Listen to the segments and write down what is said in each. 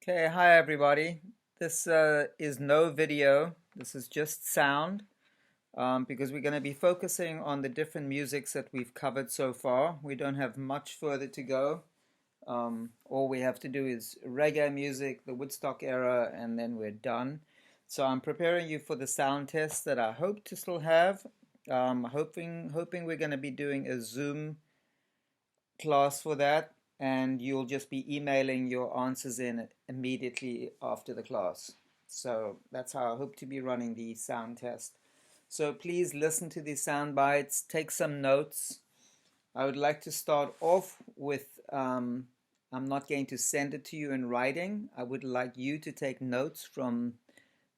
Okay, hi everybody. This is no video. This is just sound because we're going to be focusing on the different musics that we've covered so far. We don't have much further to go. All we have to do is reggae music, the Woodstock era, and then we're done. So I'm preparing you for the sound test that I hope to still have. Hoping we're going to be doing a Zoom class for that, and you'll just be emailing your answers in immediately after the class. So that's how I hope to be running the sound test. So please listen to these sound bites, take some notes. I would like to start off with I'm not going to send it to you in writing. I would like you to take notes from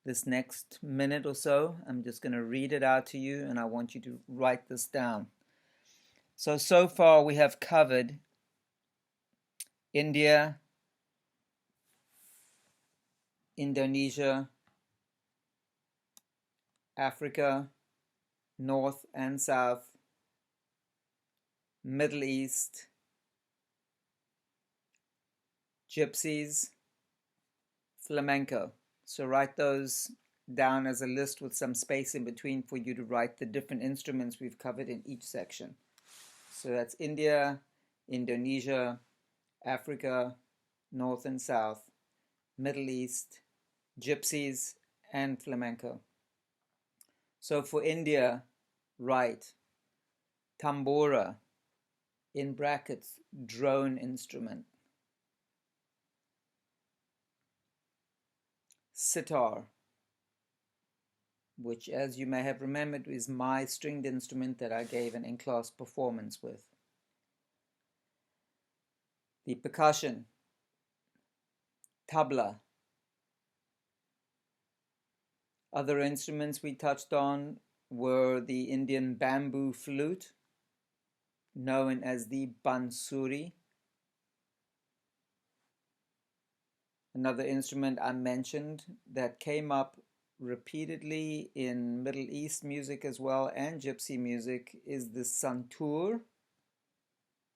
this next minute or so. I'm just going to read it out to you, and I want you to write this down. So far we have covered India, Indonesia, Africa, North and South, Middle East, Gypsies, Flamenco. So write those down as a list with some space in between for you to write the different instruments we've covered in each section. So that's India, Indonesia, Africa, North and South, Middle East, Gypsies, and Flamenco. So for India, write tambura, in brackets, drone instrument. Sitar, which, as you may have remembered, is my stringed instrument that I gave an in-class performance with. The percussion, tabla. Other instruments we touched on were the Indian bamboo flute, known as the bansuri. Another instrument I mentioned that came up repeatedly in Middle East music as well and Gypsy music is the santur.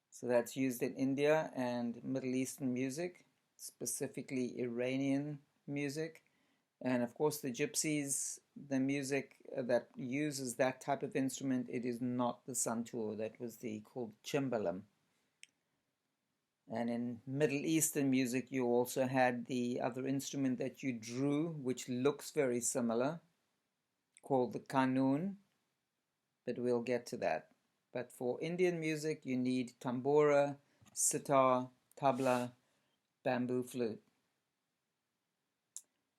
So that's used in India and Middle Eastern music, specifically Iranian music. And of course the Gypsies, the music that uses that type of instrument, it is not the santur, that was the called cimbalum. And in Middle Eastern music, you also had the other instrument that you drew, which looks very similar, called the kanun, but we'll get to that. But for Indian music, you need tambura, sitar, tabla, bamboo flute.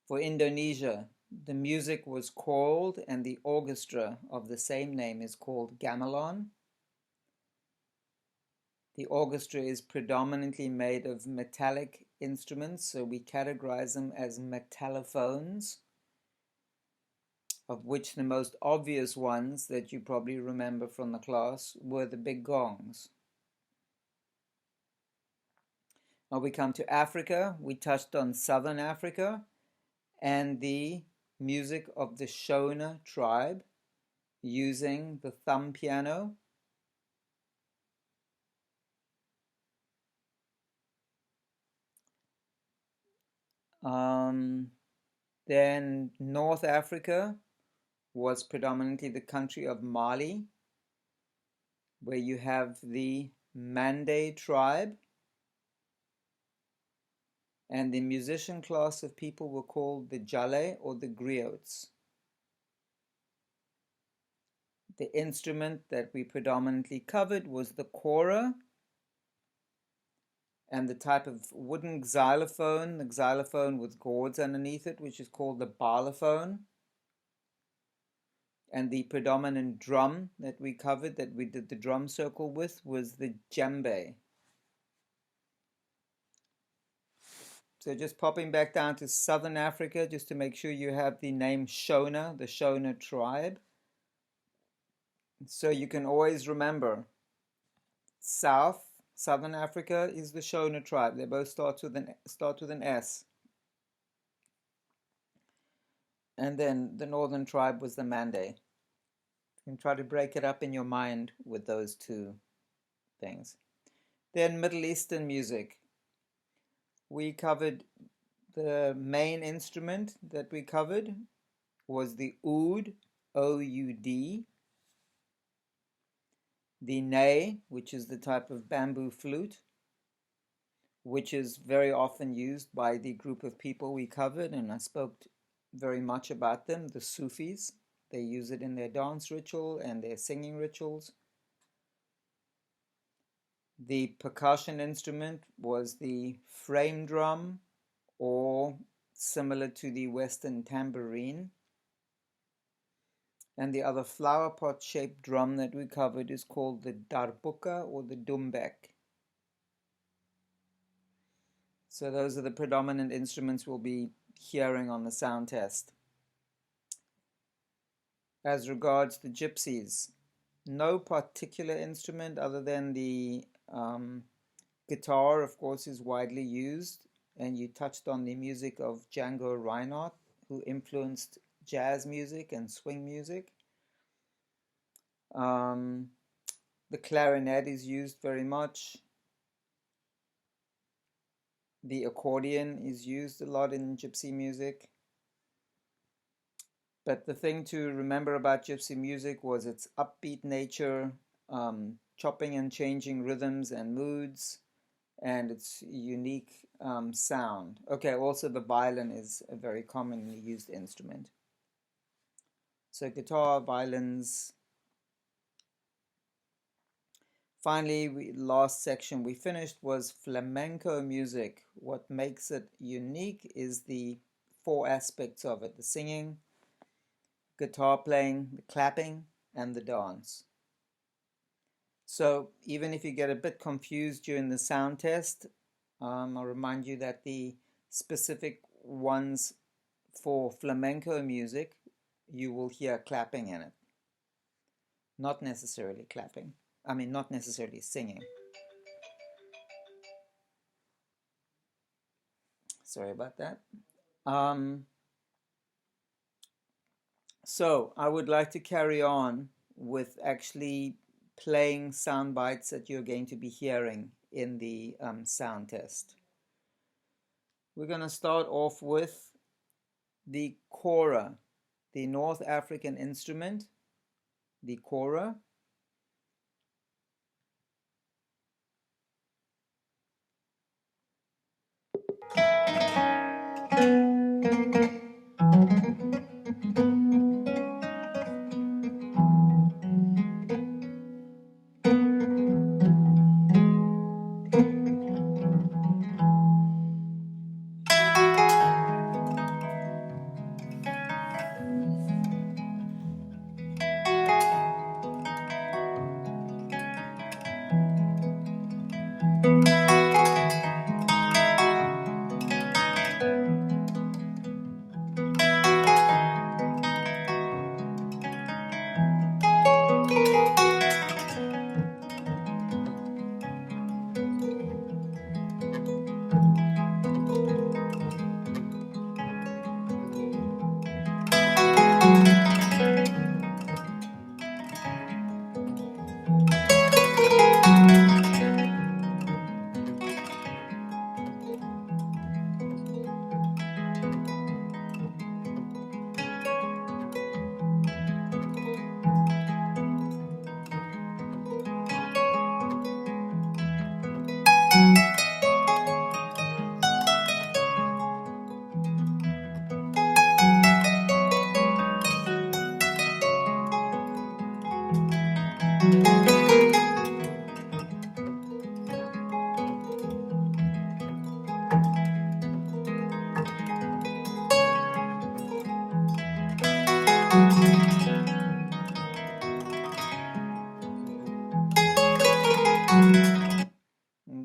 For Indonesia, the music was called, and the orchestra of the same name is called gamelan. The orchestra is predominantly made of metallic instruments, so we categorize them as metallophones, of which the most obvious ones that you probably remember from the class were the big gongs. Now we come to Africa. We touched on Southern Africa and the music of the Shona tribe using the thumb piano. Then North Africa was predominantly the country of Mali, where you have the Mande tribe, and the musician class of people were called the Jale or the griots. The instrument that we predominantly covered was the kora, and the type of wooden xylophone, the xylophone with gourds underneath it, which is called the balafone. And the predominant drum that we covered, that we did the drum circle with, was the djembe. So just popping back down to Southern Africa, just to make sure you have the name Shona, the Shona tribe. So you can always remember, Southern Africa is the Shona tribe. They both start with an S. And then the Northern tribe was the Mande. You can try to break it up in your mind with those two things. Then Middle Eastern music. We covered the main instrument that we covered was the oud, O-U-D, the ney, which is the type of bamboo flute, which is very often used by the group of people we covered, and I spoke very much about them, the Sufis. They use it in their dance ritual and their singing rituals. The percussion instrument was the frame drum, or similar to the Western tambourine. And the other flower pot shaped drum that we covered is called the darbuka or the dumbek. So those are the predominant instruments we'll be hearing on the sound test. As regards the gypsies, no particular instrument other than the guitar, of course, is widely used, and you touched on the music of Django Reinhardt, who influenced jazz music and swing music. The clarinet is used very much. The accordion is used a lot in gypsy music. But the thing to remember about gypsy music was its upbeat nature, chopping and changing rhythms and moods, and its unique sound. Okay, also the violin is a very commonly used instrument. So guitar, violins. Finally, last section we finished was flamenco music. What makes it unique is the 4 aspects of it: the singing, guitar playing, the clapping, and the dance. So even if you get a bit confused during the sound test, I'll remind you that the specific ones for flamenco music, you will hear clapping in it. Not necessarily clapping. Not necessarily singing. Sorry about that. So I would like to carry on with actually playing sound bites that you're going to be hearing in the sound test. We're going to start off with the kora, the North African instrument, the kora.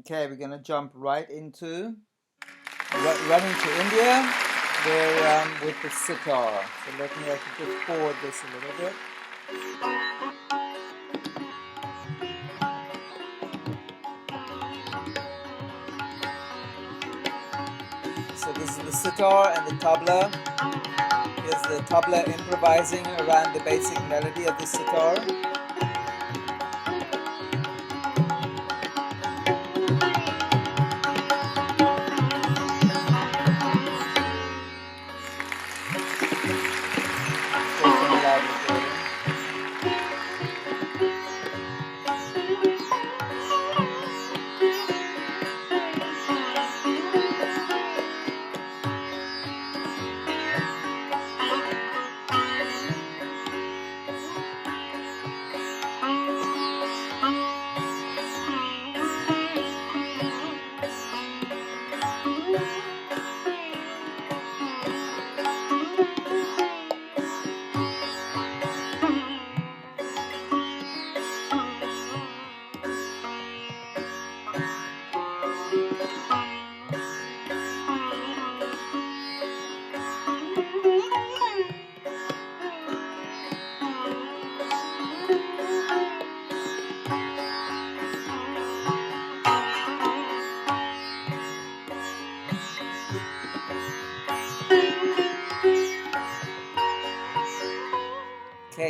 Okay, we're going to jump right into running to India with the sitar. So let me actually just forward this a little bit. So this is the sitar and the tabla. Here's the tabla improvising around the basic melody of the sitar.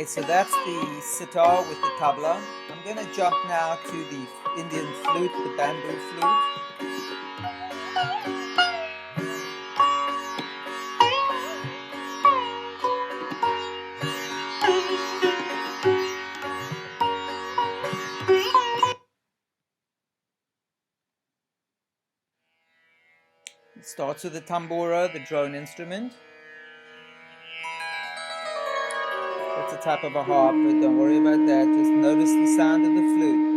Okay, so that's the sitar with the tabla. I'm going to jump now to the Indian flute, the bamboo flute. It starts with the tambura, the drone instrument. That's a type of a harp, but don't worry about that. Just notice the sound of the flute.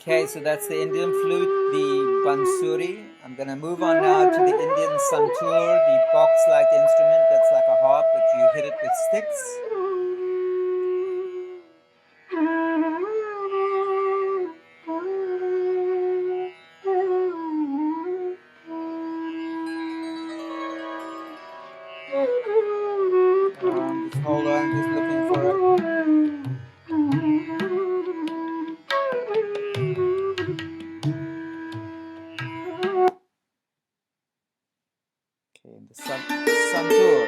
Okay, so that's the Indian flute, the bansuri. I'm going to move on now to the Indian santoor, the box-like instrument that's like a harp, but you hit it with sticks. Just hold on, just looking for it. Okay, the santoor.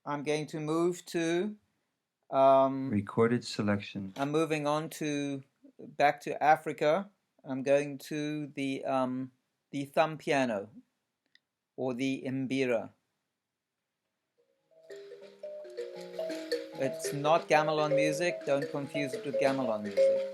I'm going to move to recorded selection. I'm moving on to back to Africa. I'm going to the thumb piano or the mbira. It's not gamelan music. Don't confuse it with gamelan music.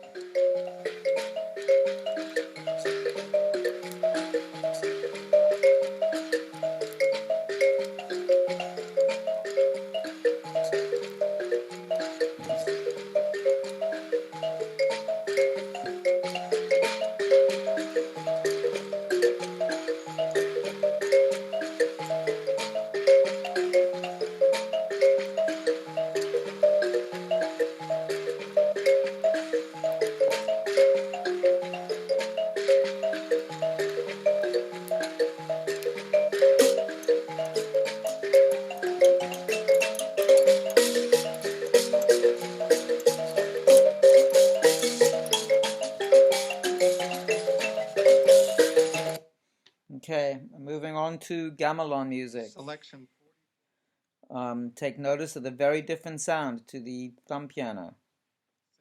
on to gamelan music. Selection. Take notice of the very different sound to the thumb piano.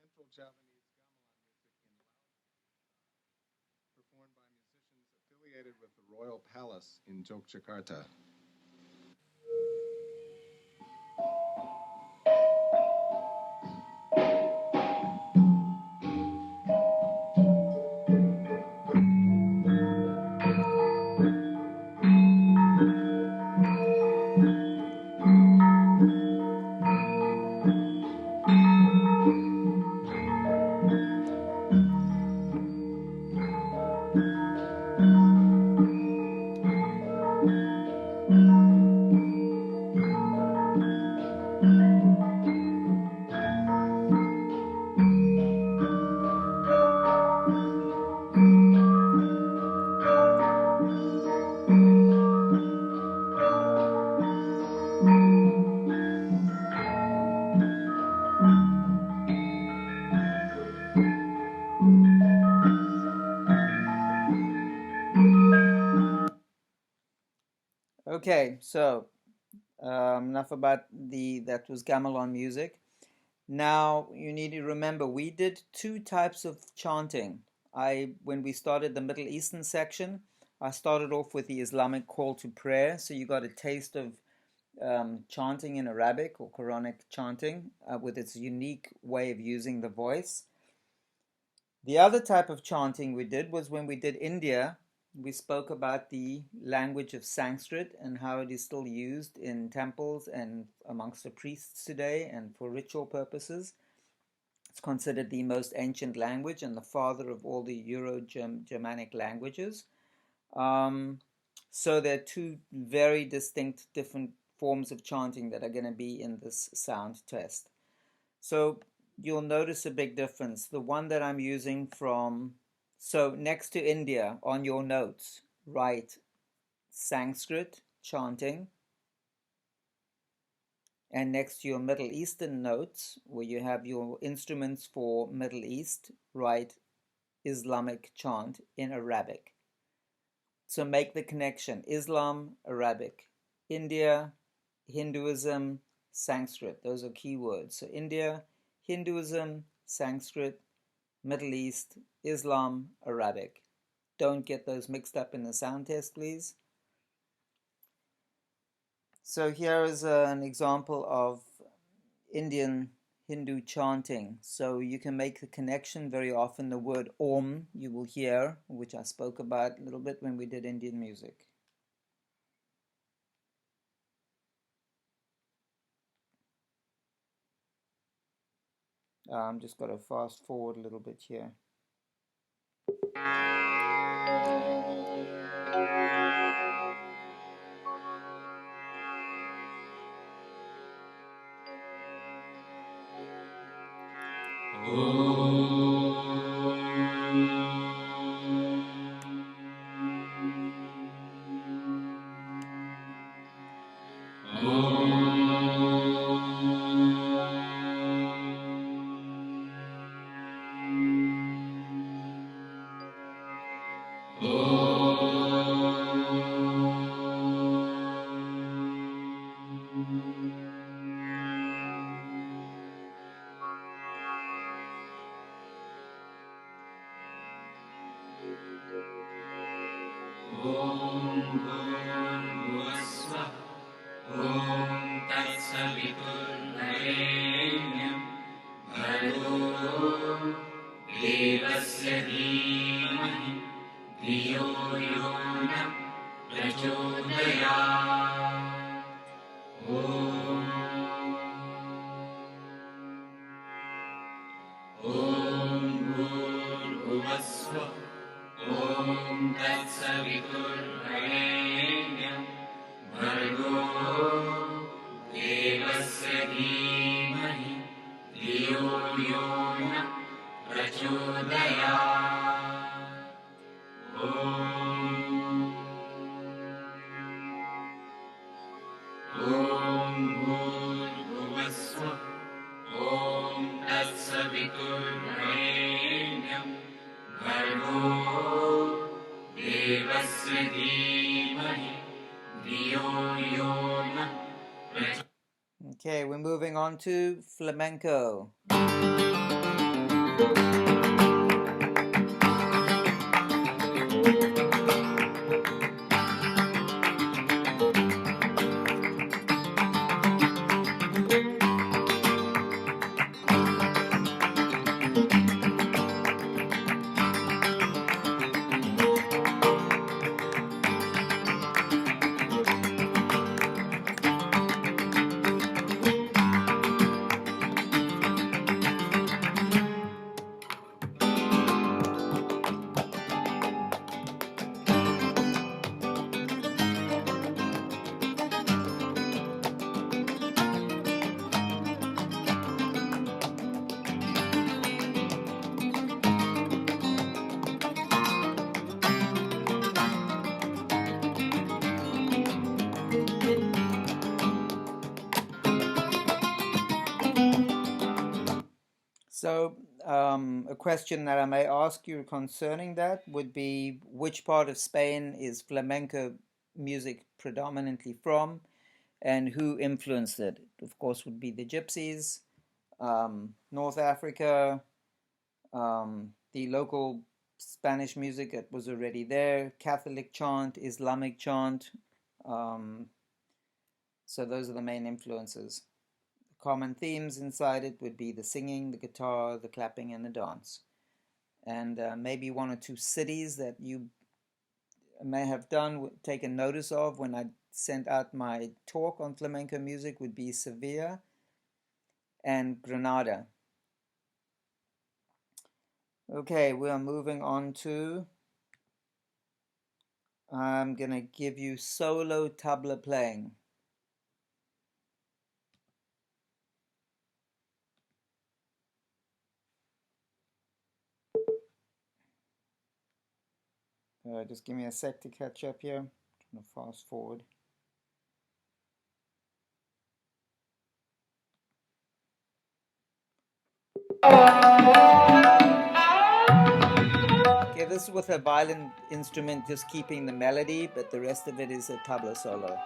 Central Javanese gamelan music in Laos, performed by musicians affiliated with the Royal Palace in Yogyakarta. Okay, so enough about that was gamelan music. Now you need to remember we did two types of chanting. When we started the Middle Eastern section, I started off with the Islamic call to prayer, so you got a taste of chanting in Arabic or Quranic chanting with its unique way of using the voice. The other type of chanting we did was when we did India. We spoke about the language of Sanskrit and how it is still used in temples and amongst the priests today and for ritual purposes. It's considered the most ancient language and the father of all the Euro-Germanic languages. So there are two very distinct different forms of chanting that are going to be in this sound test. So you'll notice a big difference. The one that I'm using so next to India on your notes, write Sanskrit chanting. And next to your Middle Eastern notes, where you have your instruments for Middle East, write Islamic chant in Arabic. So make the connection. Islam, Arabic. India, Hinduism, Sanskrit. Those are key words. So India, Hinduism, Sanskrit, Middle East, Islam, Arabic. Don't get those mixed up in the sound test, please. So here is an example of Indian Hindu chanting. So you can make the connection. Very often the word Om you will hear, which I spoke about a little bit when we did Indian music. I'm just got to fast forward a little bit here. Okay, we're moving on to flamenco. So, a question that I may ask you concerning that would be, which part of Spain is flamenco music predominantly from, and who influenced it? Of course, would be the Gypsies, North Africa, the local Spanish music that was already there, Catholic chant, Islamic chant. So those are the main influences. Common themes inside it would be the singing, the guitar, the clapping, and the dance. And maybe one or two cities that you may have taken notice of when I sent out my talk on flamenco music would be Sevilla and Granada. Okay, we are moving on to, I'm going to give you solo tabla playing. Just give me a sec to catch up here. I'm trying to fast forward. Okay, this is with a violin instrument just keeping the melody, but the rest of it is a tabla solo.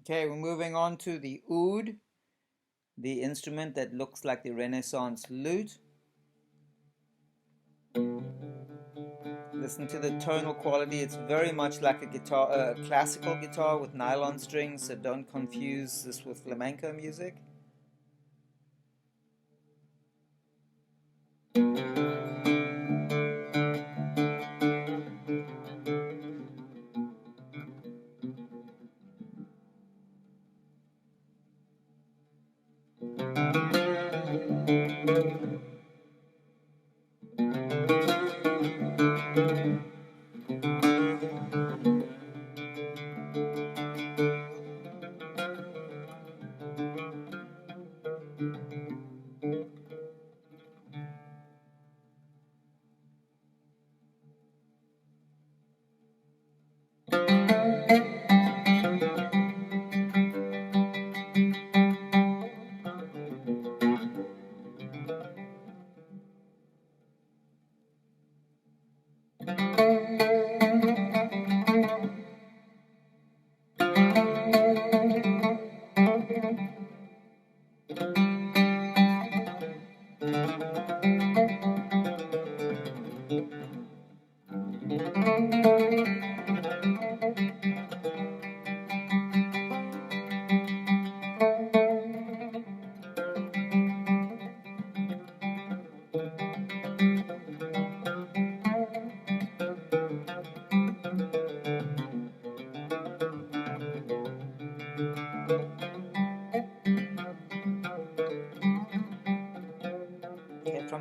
Okay, we're moving on to the oud, the instrument that looks like the Renaissance lute. Listen to the tonal quality. It's very much like a guitar, classical guitar with nylon strings, so don't confuse this with flamenco music.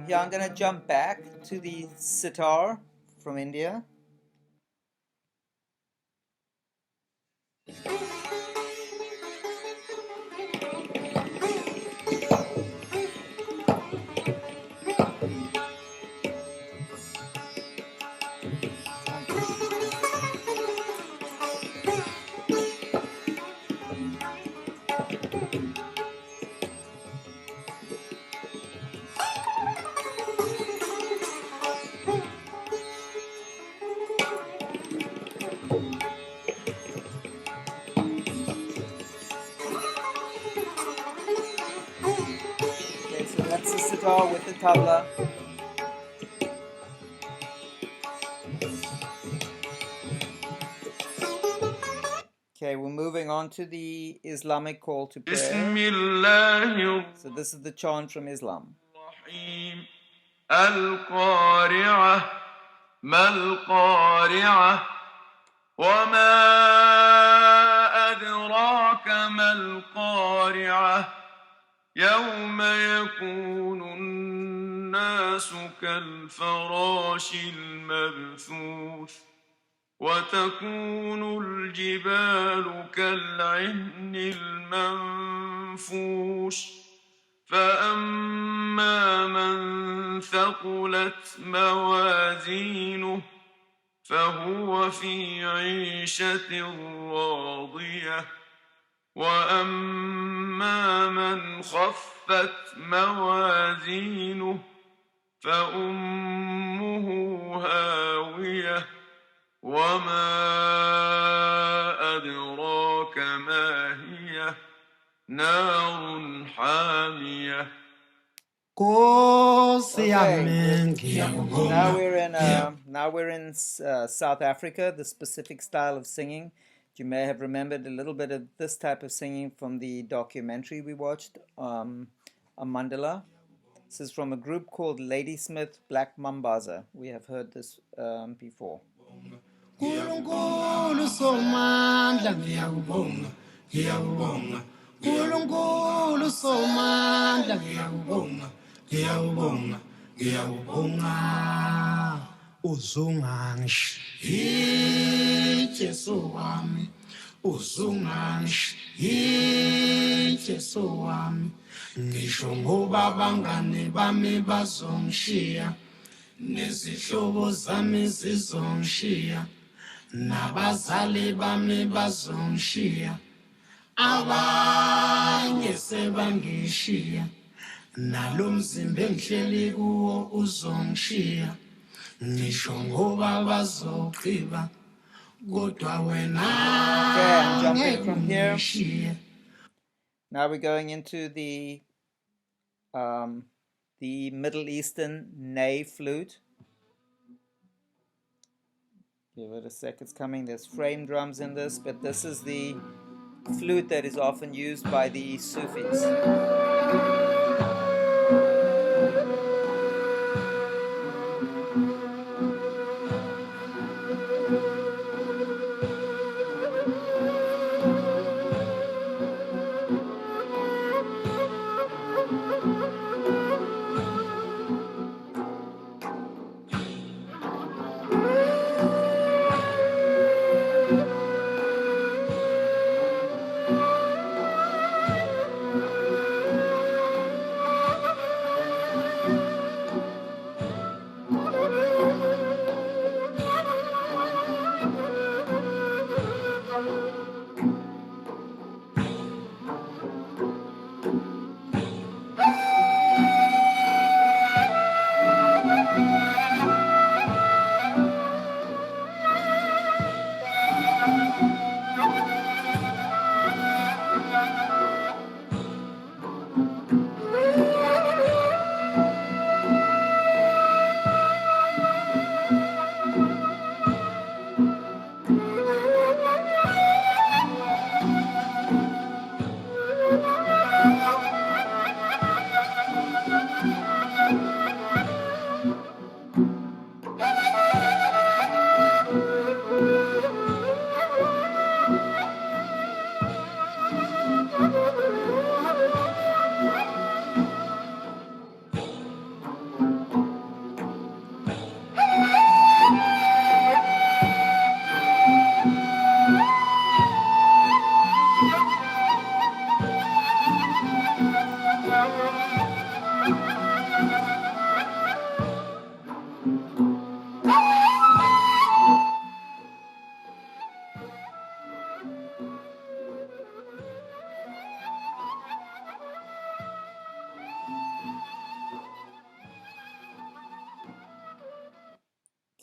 Here I'm going to jump back to the sitar from India. Okay, so that's the sitar with the tabla. Okay, we're moving on to the Islamic call to prayer. So this is the chant from Islam. القارعة ما القارعة وما أدراك ما القارعة يوم يكون الناس كالفراش المبثوث وتكون الجبال كالعهن المنفوش فأما من ثقلت موازينه فهو في عيشة راضية وأما من خفت موازينه فأمه هاوية وما أدراك ما هي نار حامية. Okay, now we're in South Africa, the specific style of singing. You may have remembered a little bit of this type of singing from the documentary we watched, Amandala. This is from a group called Ladysmith Black Mambaza. We have heard this before. Nkulunkulu somandla ngiyakubonga ngiyakubonga Nkulunkulu somandla ngiyakubonga ngiyakubonga ngiyakubonga uzungangishi Jesu wami uzungangishi Jesu wami ngisho ngoba abangane bami bazongishiya nezihlobo zami zizongishiya nabazali bami bazongishiya abanye sebangishiya nalo mzimba engihleli kuwo uzongishiya ngisho ngoba bazoqiba kodwa wena jumping from here. Now we're going into the Middle Eastern ney flute. Give it a sec, it's coming. There's frame drums in this, but this is the flute that is often used by the Sufis.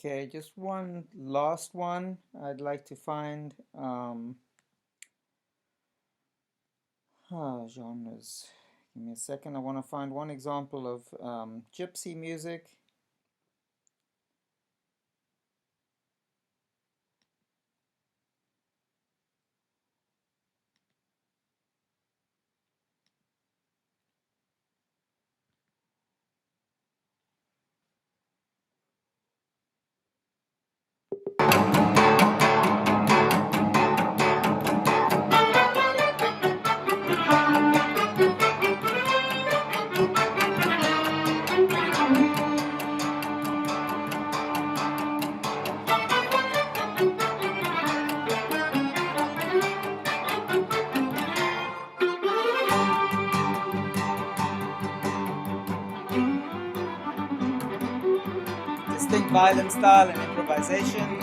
Okay, just one last one I'd like to find. Genres. Give me a second. I want to find one example of gypsy music. Distinct violin style and improvisation.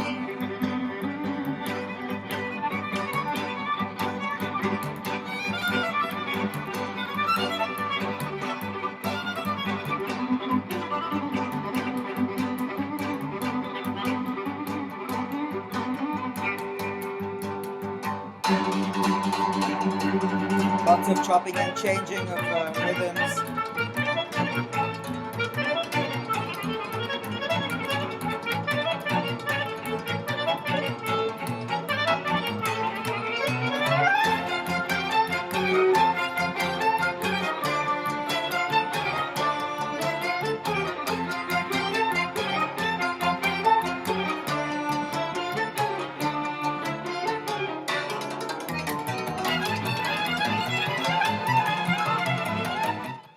Lots of chopping and changing of rhythms.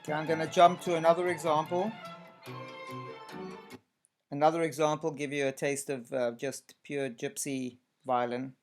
Okay, I'm going to jump to another example. Another example, give you a taste of just pure gypsy violin.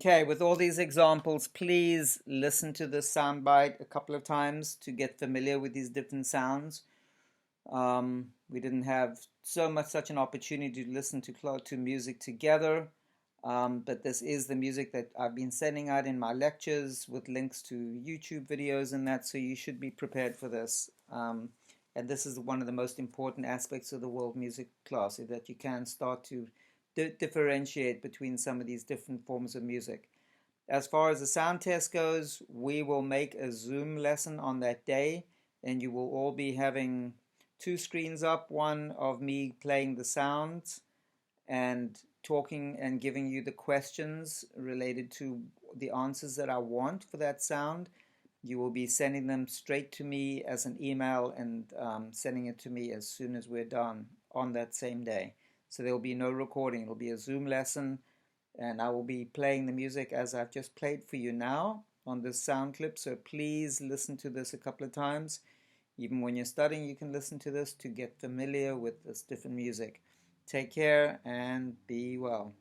Okay, with all these examples, please listen to this soundbite a couple of times to get familiar with these different sounds. We didn't have such an opportunity to listen to music together, but this is the music that I've been sending out in my lectures with links to YouTube videos and that, so you should be prepared for this. And this is one of the most important aspects of the world music class, is that you can start to differentiate between some of these different forms of music. As far as the sound test goes, we will make a Zoom lesson on that day, and you will all be having two screens up, one of me playing the sounds and talking and giving you the questions related to the answers that I want for that sound. You will be sending them straight to me as an email and sending it to me as soon as we're done on that same day. So there will be no recording. It will be a Zoom lesson, and I will be playing the music as I've just played for you now on this sound clip. So please listen to this a couple of times. Even when you're studying, you can listen to this to get familiar with this different music. Take care and be well.